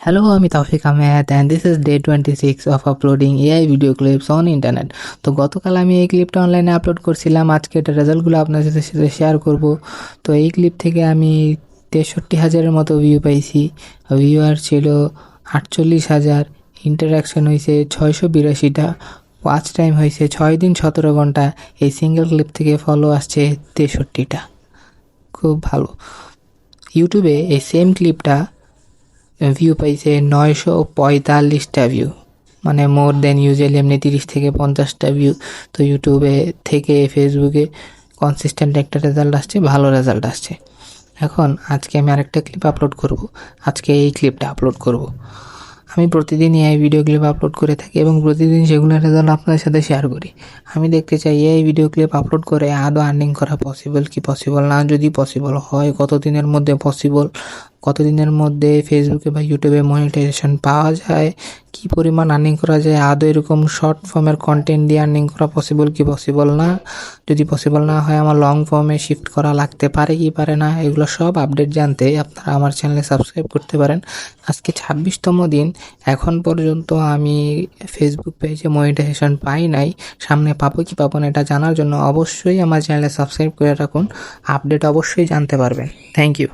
Hello, I'm Tawfiq Ahmed and this is day 26 of uploading AI video clips on internet. তো গতকাল আমি এই ক্লিপটা অনলাইনে আপলোড করছিলাম, আজকে এটার রেজাল্টগুলো আপনাদের সাথে শেয়ার করব। তো এই ক্লিপ থেকে আমি 63,000-এর মতো ভিউ পাইছি, ভিউয়ার ছিল 48,000, ইন্টারাকশন হয়েছে 682টা, ওয়াচ টাইম হয়েছে 6 দিন 17 ঘন্টা। এই সিঙ্গেল ক্লিপ থেকে ফলো আসছে 63টা, খুব ভালো। ইউটিউবে এই সেম ক্লিপটা ভিউ পাইছে 945টা ভিউ, মানে মোর দেন ইউজুয়ালি এমনি 30 থেকে 50টা ভিউ। তো ইউটিউবে থেকে ফেসবুকে কনসিস্টেন্ট একটা রেজাল্ট আসছে, ভালো রেজাল্ট আসছে। এখন আজকে আমি আরেকটা ক্লিপ আপলোড করব, আজকে এই ক্লিপটা আপলোড করব। আমি প্রতিদিনই এই ভিডিও ক্লিপ আপলোড করে থাকি এবং প্রতিদিন সেগুলোর রেজাল্ট আপনাদের সাথে শেয়ার করি। আমি দেখতে চাই এই ভিডিও ক্লিপ আপলোড করে আদৌ আর্নিং করা পসিবল কি পসিবল না, যদি পসিবল হয় কতদিনের মধ্যে পসিবল, কতদিনের মধ্যে ফেসবুকে বা ইউটিউবে মনিটাইজেশন পাওয়া যায়, কি পরিমাণ আর্নিং করা যায়, আদৌ এরকম শর্ট ফর্মের কন্টেন্ট দিয়ে আর্নিং করা পসিবল কি পসিবল না, যদি পসিবল না হয় আমার লং ফর্মে শিফট করা লাগতে পারে কি পারে না, এগুলো সব আপডেট জানতে আপনারা আমার চ্যানেলে সাবস্ক্রাইব করতে পারেন। আজকে 26তম দিন, এখন পর্যন্ত আমি ফেসবুক পেজে মনিটাইজেশন পাই নাই। সামনে পাবো কি পাবো না এটা জানার জন্য অবশ্যই আমার চ্যানেলে সাবস্ক্রাইব করে রাখুন, আপডেট অবশ্যই জানতে পারবেন। Thank you.